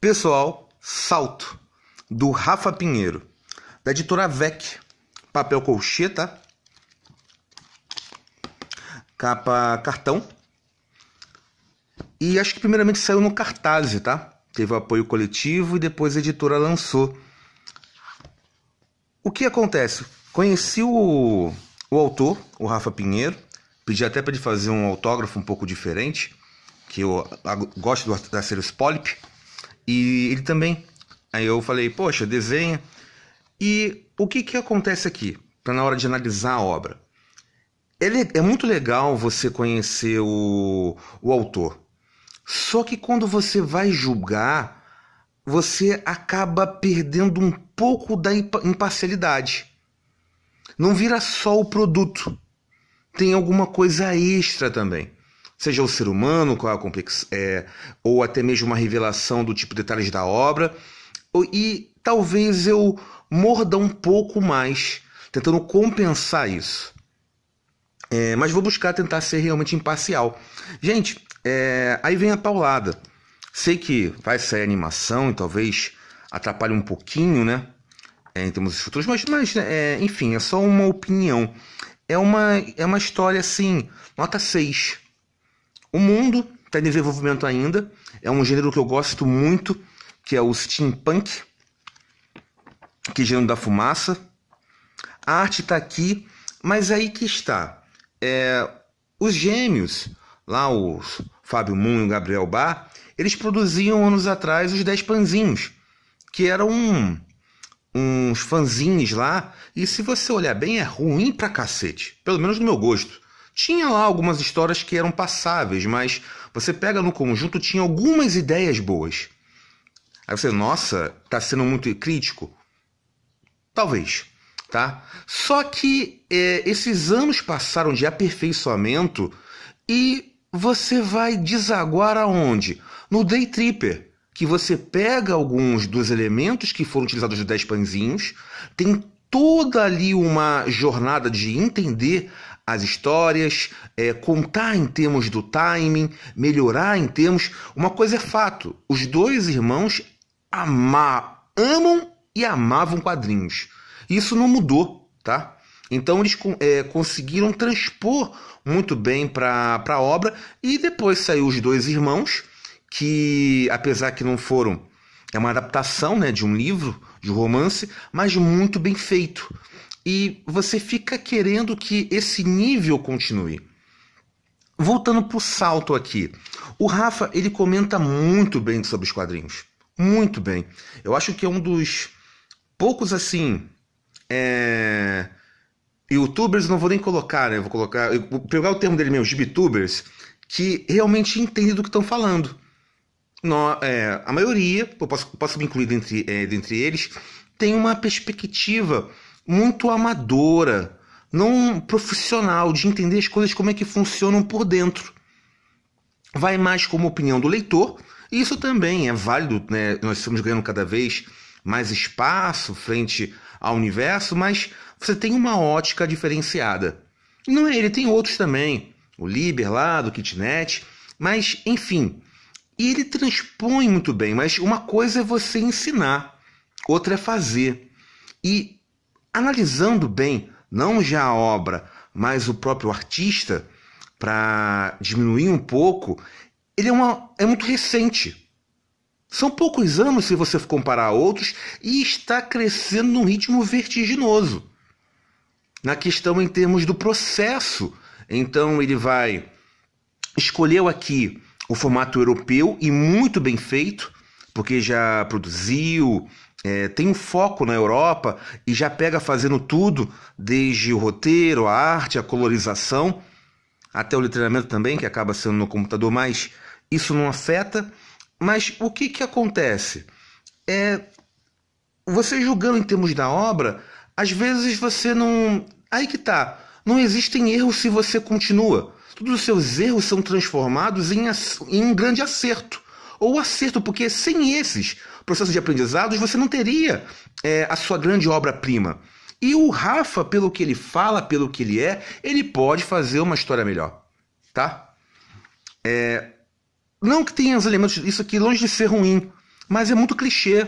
Pessoal, Salto, do Rafa Pinheiro, da editora VEC, papel colchê, tá? Capa cartão. E acho que primeiramente saiu no Cartaz, tá? Teve o apoio coletivo e depois a editora lançou. O que acontece? Conheci o autor, o Rafa Pinheiro, pedi até para ele fazer um autógrafo um pouco diferente, que eu gosto da série Polip, e ele também. Aí eu falei, poxa, desenha. E o que acontece aqui, para na hora de analisar a obra? É muito legal você conhecer o autor, só que quando você vai julgar, você acaba perdendo um pouco da imparcialidade. Não vira só o produto, tem alguma coisa extra também. Seja o ser humano, qual é ou até mesmo uma revelação do tipo de detalhes da obra. E talvez eu morda um pouco mais, tentando compensar isso. Mas vou buscar tentar ser realmente imparcial. Gente, aí vem a paulada. Sei que vai sair animação e talvez atrapalhe um pouquinho, né? Em termos de futuros, mas enfim, é só uma opinião. É uma história assim, nota 6. O mundo está em desenvolvimento ainda. É um gênero que eu gosto muito, que é o steampunk, que é gênero da fumaça. A arte está aqui, mas aí que está. Os gêmeos, lá o Fábio Moon e o Gabriel Bá, eles produziam anos atrás os 10 Panzinhos, que eram uns fanzines lá, e se você olhar bem, é ruim pra cacete, pelo menos no meu gosto. Tinha lá algumas histórias que eram passáveis, mas você pega no conjunto, tinha algumas ideias boas. Aí você, nossa, tá sendo muito crítico? Talvez, tá? Só que esses anos passaram de aperfeiçoamento e você vai desaguar aonde? No Day Tripper, que você pega alguns dos elementos que foram utilizados nos 10 Panzinhos, tem toda ali uma jornada de entender as histórias, contar em termos do timing, melhorar em termos... Uma coisa é fato, os dois irmãos amam e amavam quadrinhos. Isso não mudou, tá? Então eles conseguiram transpor muito bem para a obra, e depois saiu Os Dois Irmãos, que apesar que não foram... É uma adaptação, né, de um livro, de um romance, mas muito bem feito. E você fica querendo que esse nível continue. Voltando para o Salto aqui. O Rafa, ele comenta muito bem sobre os quadrinhos. Muito bem. Eu acho que é um dos poucos, assim... YouTubers, não vou nem colocar, né? Eu vou pegar o termo dele mesmo, gibitubers, que realmente entendem do que estão falando. A maioria, eu posso me incluir dentre eles, tem uma perspectiva muito amadora, não profissional, de entender as coisas como é que funcionam por dentro. Vai mais como opinião do leitor, e isso também é válido, né? Nós estamos ganhando cada vez mais espaço frente ao universo, mas você tem uma ótica diferenciada. Não é ele, tem outros também, o Liber lá, do Kitnet, mas enfim... E ele transpõe muito bem, mas uma coisa é você ensinar, outra é fazer. E analisando bem, não já a obra, mas o próprio artista, para diminuir um pouco, ele é muito recente. São poucos anos se você comparar a outros, e está crescendo num ritmo vertiginoso. Na questão em termos do processo, então ele escolheu aqui o formato europeu, e muito bem feito, porque já produziu, tem um foco na Europa e já pega fazendo tudo, desde o roteiro, a arte, a colorização, até o letramento também, que acaba sendo no computador, mas isso não afeta. Mas o que acontece? Você julgando em termos da obra, às vezes você não... Aí que tá, não existem erros se você continua. Todos os seus erros são transformados em um grande acerto. Ou acerto, porque sem esses processos de aprendizados você não teria a sua grande obra-prima. E o Rafa, pelo que ele fala, pelo que ele pode fazer uma história melhor. Tá? Não que tenha os elementos... Isso aqui longe de ser ruim. mas é muito clichê.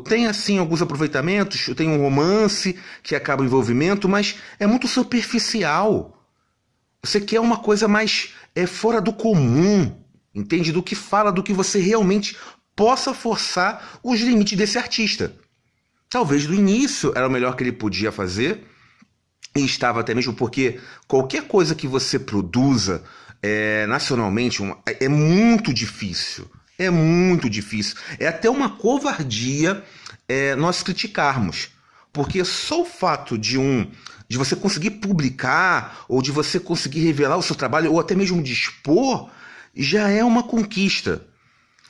Tem assim alguns aproveitamentos, tem um romance que acaba o envolvimento, mas é muito superficial. Você quer uma coisa mais fora do comum, entende? Do que fala, do que você realmente possa forçar os limites desse artista. Talvez do início era o melhor que ele podia fazer, e estava até mesmo porque qualquer coisa que você produza nacionalmente é muito difícil. É muito difícil. É até uma covardia nós criticarmos. Porque só o fato de você conseguir publicar, ou de você conseguir revelar o seu trabalho, ou até mesmo de expor, já é uma conquista.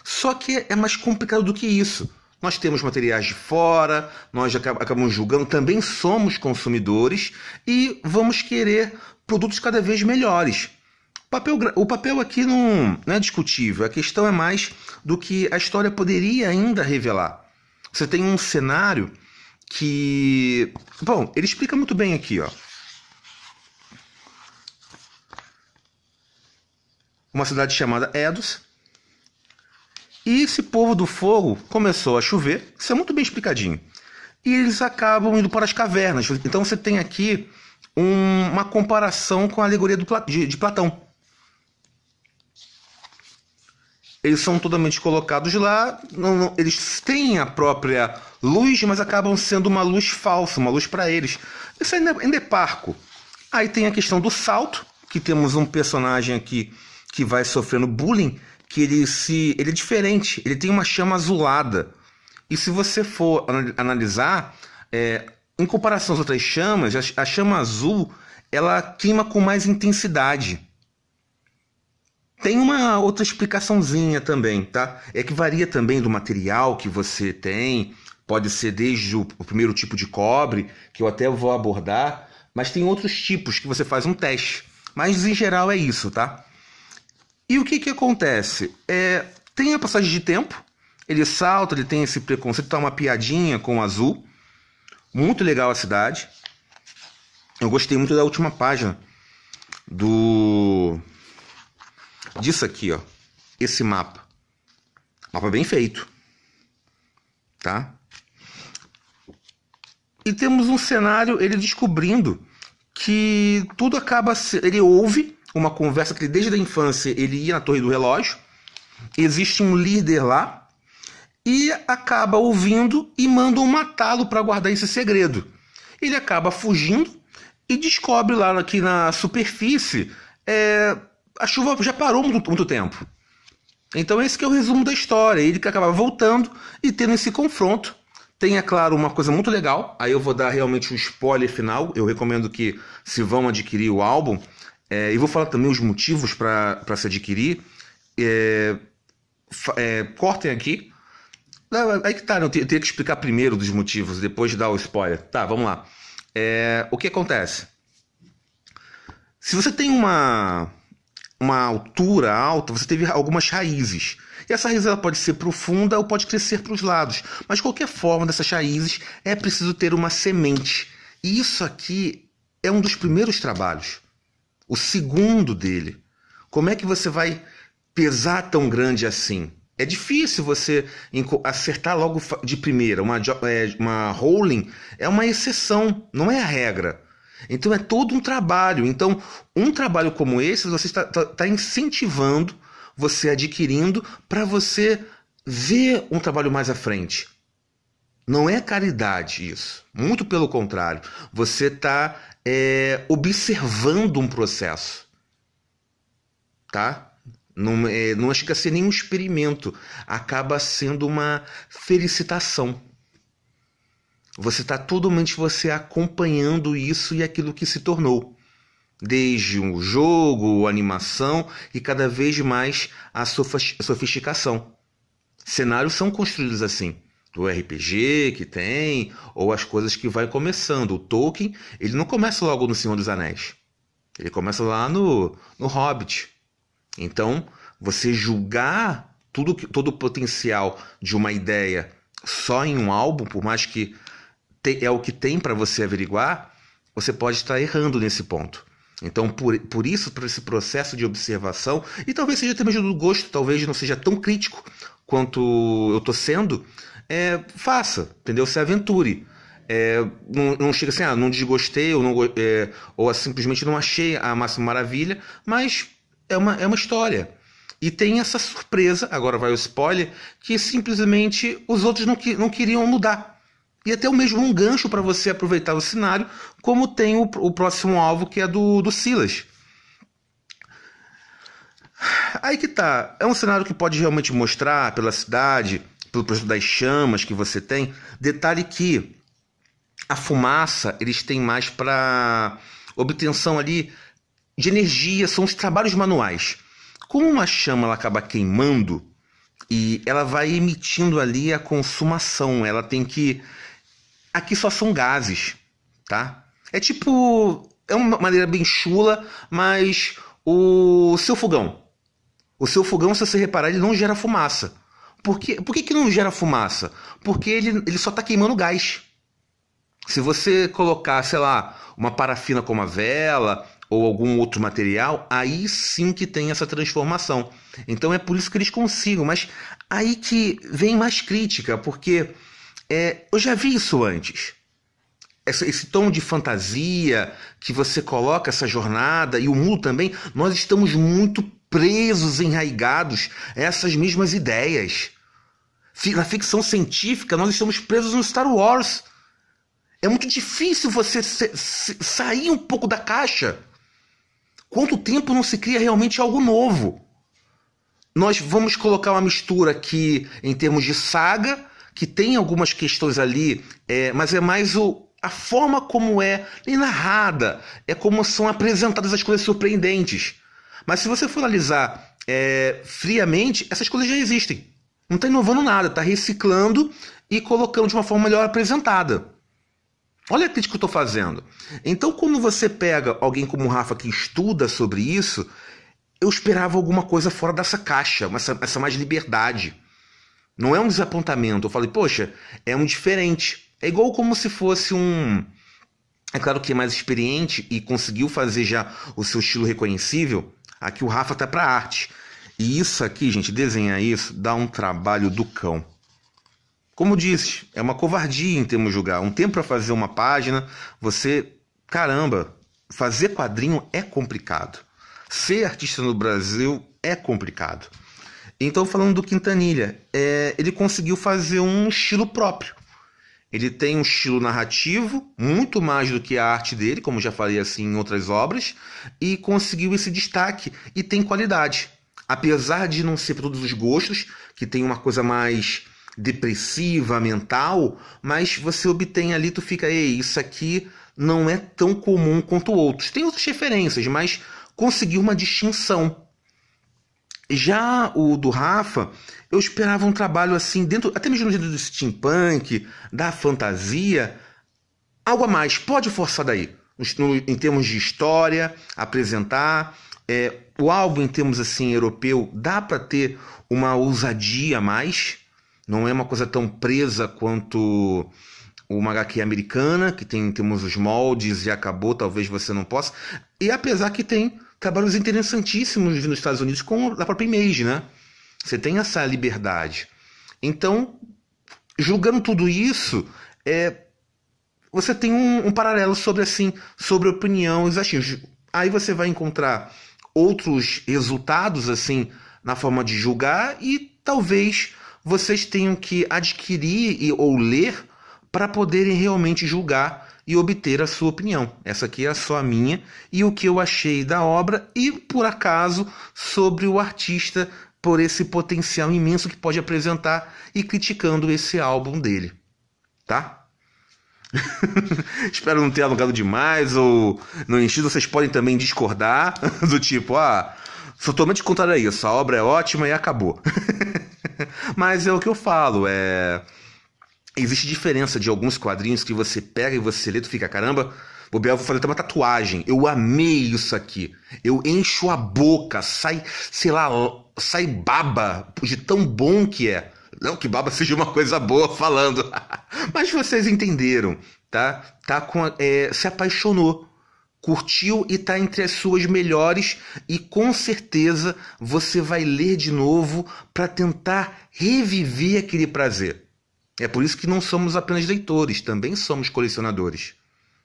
Só que é mais complicado do que isso. Nós temos materiais de fora, nós acabamos julgando, também somos consumidores e vamos querer produtos cada vez melhores. O papel aqui não é discutível, a questão é mais do que a história poderia ainda revelar. Você tem um cenário que... Bom, ele explica muito bem aqui, ó. Uma cidade chamada Edos. E esse povo do fogo começou a chover, isso é muito bem explicadinho. E eles acabam indo para as cavernas. Então você tem aqui uma comparação com a alegoria de Platão. Eles são totalmente colocados lá, eles têm a própria luz, mas acabam sendo uma luz falsa, uma luz para eles. Isso ainda é parco. Aí tem a questão do salto, que temos um personagem aqui que vai sofrendo bullying, que ele é diferente, ele tem uma chama azulada. E se você for analisar, em comparação às outras chamas, a chama azul ela queima com mais intensidade. Tem uma outra explicaçãozinha também, tá? É que varia também do material que você tem, pode ser desde o primeiro tipo de cobre, que eu até vou abordar, mas tem outros tipos que você faz um teste. Mas em geral é isso, tá? E o que acontece? Tem a passagem de tempo, ele salta, ele tem esse preconceito, tá uma piadinha com o azul. Muito legal a cidade. Eu gostei muito da última página disso aqui, ó. Esse mapa. Mapa bem feito. Tá? E temos um cenário, ele descobrindo que tudo acaba... Ele ouve uma conversa que desde a infância ele ia na Torre do Relógio. Existe um líder lá. E acaba ouvindo e mandam matá-lo para guardar esse segredo. Ele acaba fugindo e descobre lá aqui na superfície... a chuva já parou muito tempo. Então esse que é o resumo da história. Ele que acaba voltando e tendo esse confronto. Tem, é claro, uma coisa muito legal. Aí eu vou dar realmente o spoiler final. Eu recomendo que se vão adquirir o álbum. E vou falar também os motivos para se adquirir. Cortem aqui. Aí que tá, eu teria que explicar primeiro dos motivos, depois de dar o spoiler. Tá, vamos lá. O que acontece? Se você tem uma altura alta, você teve algumas raízes. E essa raiz ela pode ser profunda ou pode crescer para os lados. Mas de qualquer forma, dessas raízes é preciso ter uma semente. E isso aqui é um dos primeiros trabalhos. O segundo dele. Como é que você vai pesar tão grande assim? É difícil você acertar logo de primeira. Uma rolling é uma exceção, não é a regra. Então é todo um trabalho. Então um trabalho como esse você está incentivando, você adquirindo para você ver um trabalho mais à frente. Não é caridade isso. Muito pelo contrário. Você está observando um processo. Tá? Não chega a ser nenhum experimento. Acaba sendo uma felicitação. Você está totalmente acompanhando isso e aquilo que se tornou. Desde o jogo, a animação e cada vez mais a sofisticação. Cenários são construídos assim. O RPG que tem, ou as coisas que vai começando. O Tolkien, ele não começa logo no Senhor dos Anéis. Ele começa lá no Hobbit. Então, você julgar todo o potencial de uma ideia só em um álbum, por mais que é o que tem para você averiguar, você pode estar errando nesse ponto. Então, por isso, por esse processo de observação, e talvez seja até mesmo do gosto, talvez não seja tão crítico quanto eu tô sendo, faça, entendeu? Se aventure. Não chega assim, não desgostei, ou simplesmente não achei a máxima maravilha, mas é uma história. E tem essa surpresa, agora vai o spoiler, que simplesmente os outros não queriam mudar. E até o mesmo um gancho para você aproveitar o cenário, como tem o próximo alvo, que é do Silas. Aí que tá, é um cenário que pode realmente mostrar pela cidade, pelo projeto das chamas que você tem. Detalhe que a fumaça, eles têm mais para obtenção ali de energia, são os trabalhos manuais. Como uma chama ela acaba queimando e ela vai emitindo ali a consumação, ela tem que... Aqui só são gases, tá? É uma maneira bem chula, mas o seu fogão, se você reparar, ele não gera fumaça. Por que não gera fumaça? Porque ele só está queimando gás. Se você colocar, sei lá, uma parafina como a vela ou algum outro material, aí sim que tem essa transformação. Então é por isso que eles consigam. Mas aí que vem mais crítica, porque eu já vi isso antes. Esse tom de fantasia que você coloca, essa jornada, e o mundo também, nós estamos muito presos, enraigados a essas mesmas ideias. Na ficção científica, nós estamos presos no Star Wars. É muito difícil você sair um pouco da caixa. Quanto tempo não se cria realmente algo novo? Nós vamos colocar uma mistura aqui em termos de saga, que tem algumas questões ali, mas é mais a forma como é narrada, é como são apresentadas as coisas surpreendentes. Mas se você for analisar friamente, essas coisas já existem. Não está inovando nada, está reciclando e colocando de uma forma melhor apresentada. Olha a crítica que eu estou fazendo. Então, quando você pega alguém como o Rafa que estuda sobre isso, eu esperava alguma coisa fora dessa caixa, essa mais liberdade. Não é um desapontamento. Eu falei, poxa, é um diferente. É igual como se fosse um... É claro que é mais experiente e conseguiu fazer já o seu estilo reconhecível. Aqui o Rafa tá para arte. E isso aqui, gente, desenhar isso dá um trabalho do cão. Como eu disse, é uma covardia em termos de julgar. Um tempo para fazer uma página, caramba, fazer quadrinho é complicado. Ser artista no Brasil é complicado. Então, falando do Quintanilha, ele conseguiu fazer um estilo próprio. Ele tem um estilo narrativo, muito mais do que a arte dele, como já falei assim em outras obras, e conseguiu esse destaque e tem qualidade. Apesar de não ser para todos os gostos, que tem uma coisa mais depressiva, mental, mas você obtém ali, tu fica, isso aqui não é tão comum quanto outros. Tem outras referências, mas conseguiu uma distinção. Já o do Rafa, eu esperava um trabalho assim, até mesmo dentro do steampunk, da fantasia, algo a mais, pode forçar daí, em termos de história, apresentar. O álbum, em termos assim, europeu, dá para ter uma ousadia a mais, não é uma coisa tão presa quanto uma HQ americana, que temos os moldes e acabou, talvez você não possa. E apesar que tem trabalhos interessantíssimos nos Estados Unidos, como a própria Image, né? Você tem essa liberdade. Então, julgando tudo isso, você tem um paralelo sobre opinião e os achismos. Aí você vai encontrar outros resultados assim na forma de julgar e talvez vocês tenham que adquirir ou ler para poderem realmente julgar e obter a sua opinião. Essa aqui é só a minha e o que eu achei da obra e, por acaso, sobre o artista, por esse potencial imenso que pode apresentar e criticando esse álbum dele. Tá? Espero não ter alongado demais ou no enchido. Vocês podem também discordar do tipo, sou totalmente contrário a isso, a obra é ótima e acabou. Mas é o que eu falo, existe diferença de alguns quadrinhos que você pega e você lê, tu fica, caramba, vou fazer até uma tatuagem, eu amei isso aqui, eu encho a boca, sai baba de tão bom que é. Não que baba seja uma coisa boa falando, mas vocês entenderam, tá? Se apaixonou curtiu e está entre as suas melhores, e com certeza você vai ler de novo para tentar reviver aquele prazer. É por isso que não somos apenas leitores, também somos colecionadores,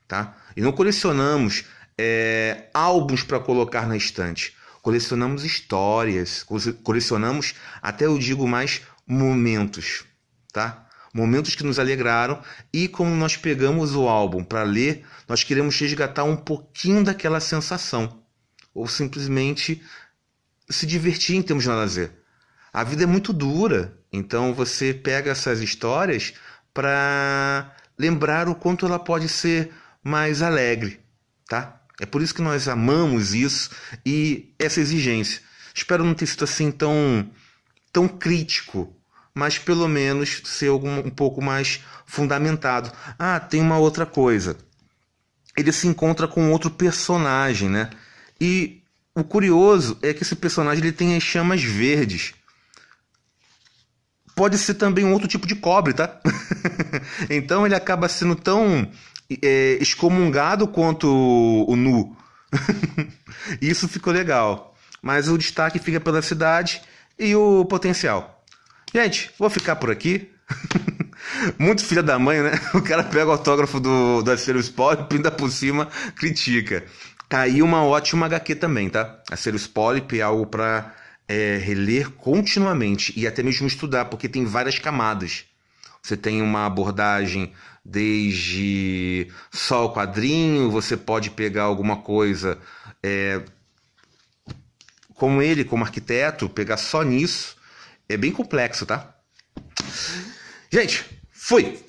tá? E não colecionamos álbuns para colocar na estante, colecionamos histórias, colecionamos, até eu digo mais, momentos, tá? Momentos que nos alegraram, e como nós pegamos o álbum para ler, nós queremos resgatar um pouquinho daquela sensação, ou simplesmente se divertir em termos de lazer. A vida é muito dura, então você pega essas histórias para lembrar o quanto ela pode ser mais alegre, tá? É por isso que nós amamos isso e essa exigência. Espero não ter sido assim tão crítico, mas pelo menos ser um pouco mais fundamentado. Ah, tem uma outra coisa. Ele se encontra com outro personagem, né? E o curioso é que esse personagem ele tem as chamas verdes. Pode ser também um outro tipo de cobre, tá? Então ele acaba sendo tão excomungado quanto o Nu. Isso ficou legal. Mas o destaque fica pela cidade e o potencial. Gente, vou ficar por aqui. Muito filha da mãe, né? O cara pega o autógrafo do Acerus Polyp e ainda por cima critica. Tá aí uma ótima HQ também, tá? Acerus Polyp é algo para reler continuamente e até mesmo estudar, porque tem várias camadas. Você tem uma abordagem desde só o quadrinho, você pode pegar alguma coisa como ele, como arquiteto, pegar só nisso. É bem complexo, tá? Gente, fui!